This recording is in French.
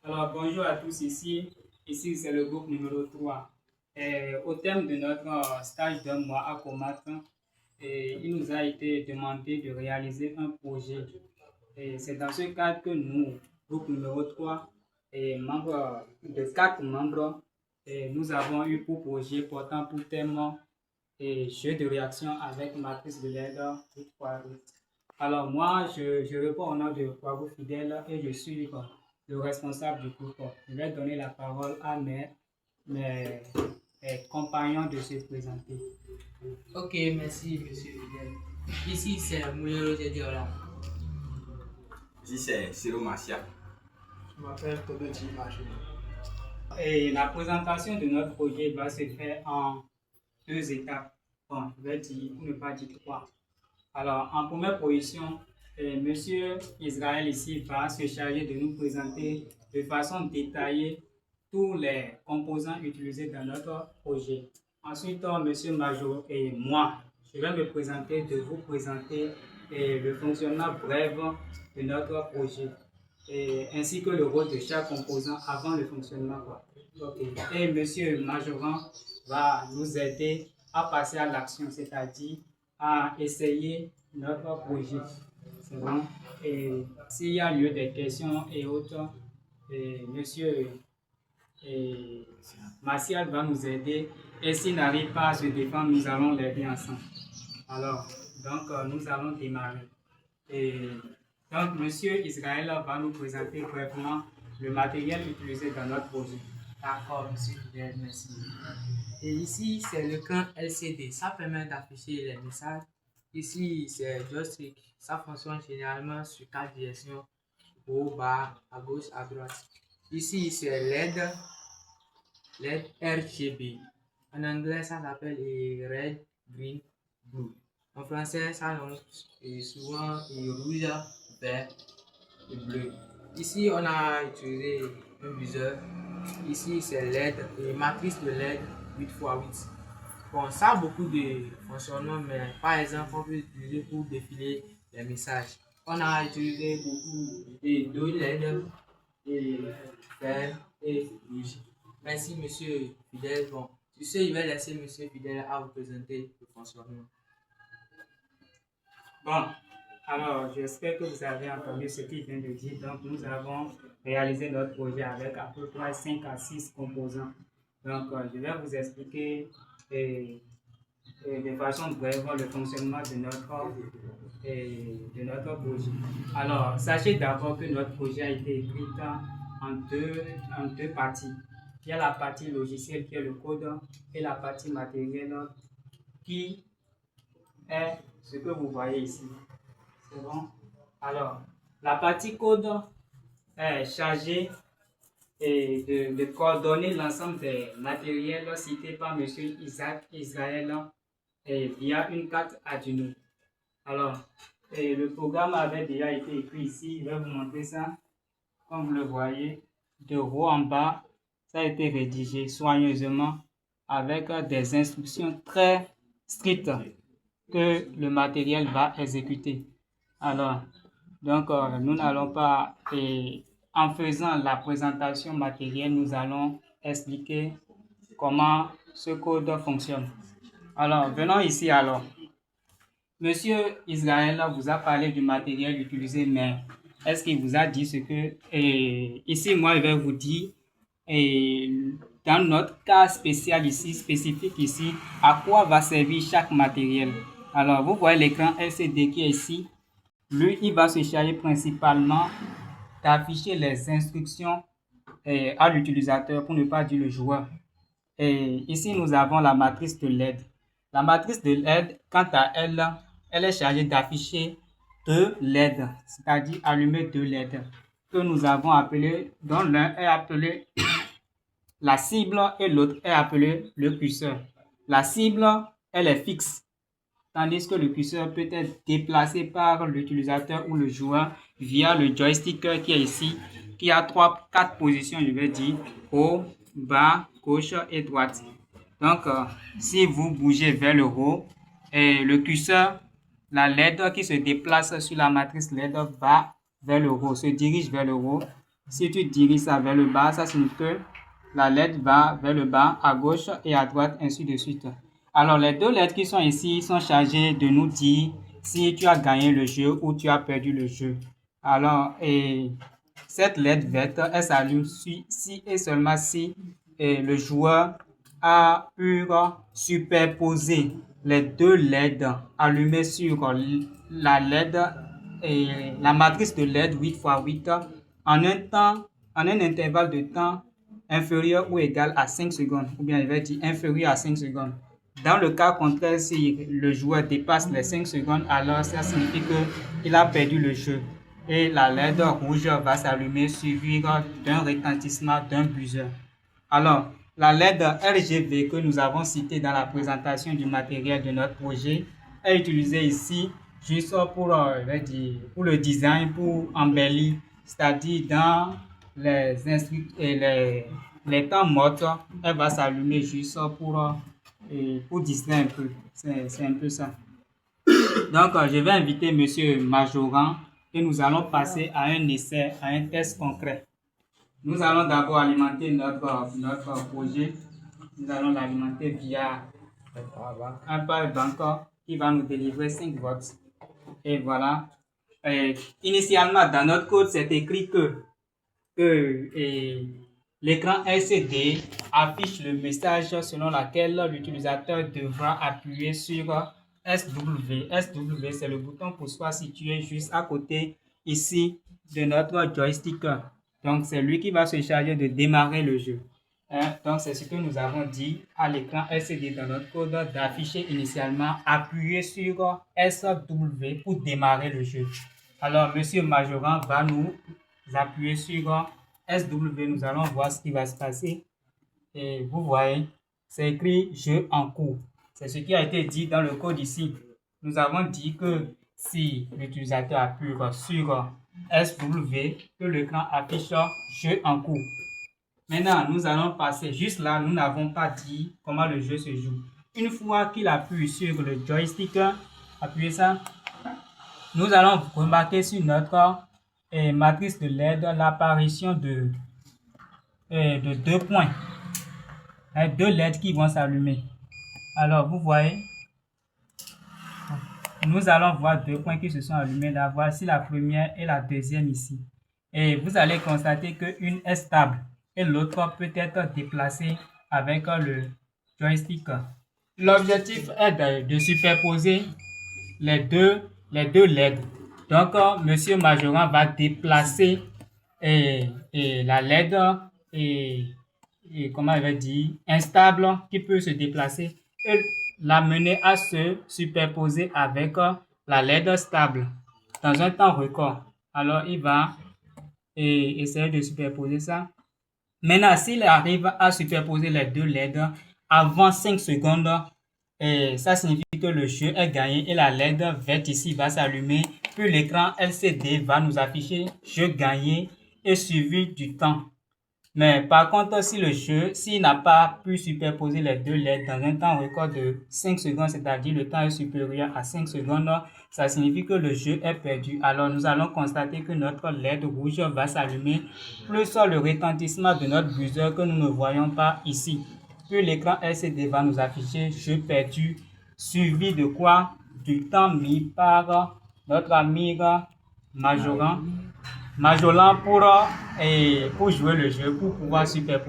Alors, bonjour à tous ici c'est le groupe numéro 3. Au terme de notre stage d'un mois à Comate, il nous a été demandé de réaliser un projet. C'est dans ce cadre que nous, groupe numéro 3, membres de 4 membres, nous avons eu pour projet portant pour thème jeu de réaction avec matrice de l'aide. Alors moi, je réponds au nom de Poirot Fidèle et je suis le responsable du groupe. Je vais donner la parole à mes compagnons de se présenter. Ok, merci monsieur Fidèle. Ici c'est Mouyoro Diola. Ici c'est Ciro Marcia. Je m'appelle Todoji Majou. Et la présentation de notre projet va se faire en 2 étapes. Bon, je vais dire, pour ne pas dire 3. Alors, en première position, Monsieur Israël ici va se charger de nous présenter de façon détaillée tous les composants utilisés dans notre projet. Ensuite, Monsieur Major et moi, je vais me présenter, de vous présenter le fonctionnement bref de notre projet, ainsi que le rôle de chaque composant avant le fonctionnement. Okay. Et Monsieur Majoran va nous aider à passer à l'action, c'est-à-dire à essayer notre projet. C'est bon. Et s'il y a lieu des questions et autres, Monsieur Martial va nous aider. Et s'il n'arrive pas à se défendre, nous allons l'aider ensemble. Alors, donc, nous allons démarrer. Donc, Monsieur Israël va nous présenter brièvement le matériel utilisé dans notre projet. D'accord, monsieur Fidèle, merci. Et ici, c'est le camp LCD. Ça permet d'afficher les messages. Ici, c'est joystick. Ça fonctionne généralement sur 4 directions. Haut, bas, à gauche, à droite. Ici, c'est LED RGB. En anglais, ça s'appelle Red, Green, Blue. En français, ça annonce souvent rouge, vert et bleu. Ici, on a utilisé un viseur. Ici, c'est LED, une matrice de LED 8x8. Bon, ça a beaucoup de fonctionnements, mais par exemple, on peut l'utiliser pour défiler les messages. On a utilisé beaucoup de 2 LED, et vert et rouge. Merci, monsieur Fidèle. Bon, sur ce, je vais laisser monsieur Fidèle à vous présenter le fonctionnement. Bon, alors j'espère que vous avez entendu ce qu'il vient de dire. Donc, nous avons réalisé notre projet avec à peu près 5 à 6 composants. Donc, je vais vous expliquer de façon brève le fonctionnement de notre projet. Alors, sachez d'abord que notre projet a été écrit en deux parties. Il y a la partie logicielle qui est le code et la partie matérielle qui est ce que vous voyez ici. C'est bon? Alors, la partie code est chargée de coordonner l'ensemble des matériels cités par M. Isaac Israël via une carte Arduino. Alors, le programme avait déjà été écrit ici. Je vais vous montrer ça. Comme vous le voyez, de haut en bas, ça a été rédigé soigneusement avec des instructions très strictes que le matériel va exécuter. Alors, donc, nous n'allons pas, en faisant la présentation matérielle, nous allons expliquer comment ce code fonctionne. Alors, venons ici alors. Monsieur Israël vous a parlé du matériel utilisé, mais est-ce qu'il vous a dit ce que... ici, moi, je vais vous dire, dans notre cas spécial ici, spécifique ici, à quoi va servir chaque matériel. Alors, vous voyez l'écran LCD qui est ici. Lui, il va se charger principalement d'afficher les instructions à l'utilisateur, pour ne pas dire le joueur. Et ici, nous avons la matrice de LED. La matrice de LED, quant à elle, elle est chargée d'afficher 2 LED, c'est-à-dire allumer 2 LED, que nous avons appelé, dont l'un est appelé la cible et l'autre est appelé le curseur. La cible, elle est fixe, tandis que le curseur peut être déplacé par l'utilisateur ou le joueur via le joystick qui est ici, qui a 4 positions, je vais dire, haut, bas, gauche et droite. Donc, si vous bougez vers le haut, et le curseur, la LED qui se déplace sur la matrice LED va vers le haut, se dirige vers le haut. Si tu diriges ça vers le bas, ça signifie que la lettre va vers le bas, à gauche et à droite, ainsi de suite. Alors, les deux lettres qui sont ici sont chargées de nous dire si tu as gagné le jeu ou tu as perdu le jeu. Alors, cette lettre verte, elle s'allume si et seulement si le joueur a pu superposer les deux LED allumées sur la LED et la matrice de LED 8x8 en un intervalle de temps inférieur ou égal à 5 secondes, ou bien il va dire inférieur à 5 secondes. Dans le cas contraire, si le joueur dépasse les 5 secondes, alors ça signifie qu'il a perdu le jeu. Et la LED rouge va s'allumer suivie d'un retentissement d'un buzzer. Alors, la LED RGB que nous avons citée dans la présentation du matériel de notre projet est utilisée ici juste pour le design, pour embellir, c'est-à-dire dans les temps morts, elle va s'allumer juste pour distraire un peu. C'est un peu ça. Donc, je vais inviter M. Majoran et nous allons passer à un essai, à un test concret. Nous allons d'abord alimenter notre projet. Nous allons l'alimenter via un power bank qui va nous délivrer 5 volts. Et voilà. Initialement, dans notre code, c'est écrit que l'écran LCD affiche le message selon lequel l'utilisateur devra appuyer sur SW. SW, c'est le bouton pour soi situé juste à côté ici de notre joystick. Donc, c'est lui qui va se charger de démarrer le jeu. Donc, c'est ce que nous avons dit à l'écran LCD dans notre code d'afficher initialement, appuyer sur SW pour démarrer le jeu. Alors, M. Majoran va nous appuyer sur SW. Nous allons voir ce qui va se passer. Et vous voyez, c'est écrit jeu en cours. C'est ce qui a été dit dans le code ici. Nous avons dit que si l'utilisateur appuie sur SW, que l'écran affiche jeu en cours. Maintenant, nous allons passer juste là. Nous n'avons pas dit comment le jeu se joue. Une fois qu'il appuie sur le joystick, appuyez ça. Nous allons remarquer sur notre matrice de LED l'apparition de 2 points. Deux LED qui vont s'allumer. Alors, vous voyez, nous allons voir 2 points qui se sont allumés là. Voici la première et la deuxième ici. Et vous allez constater qu'une est stable et l'autre peut être déplacée avec le joystick. L'objectif est de superposer les deux LED. Donc, M. Majoran va déplacer la LED comment il va dire, instable qui peut se déplacer et l'amener à se superposer avec la LED stable dans un temps record. Alors, il va essayer de superposer ça. Maintenant, s'il arrive à superposer les deux LED avant 5 secondes, ça signifie que le jeu est gagné et la LED verte ici va s'allumer. Puis l'écran LCD va nous afficher jeu gagné et suivi du temps. Mais par contre, si le jeu, s'il n'a pas pu superposer les deux LED dans un temps record de 5 secondes, c'est-à-dire le temps est supérieur à 5 secondes, ça signifie que le jeu est perdu. Alors, nous allons constater que notre LED rouge va s'allumer, plus le retentissement de notre buzzer que nous ne voyons pas ici. Puis l'écran LCD va nous afficher jeu perdu, suivi de quoi? Du temps mis par notre ami Majoran pour jouer le jeu, pour pouvoir superposer.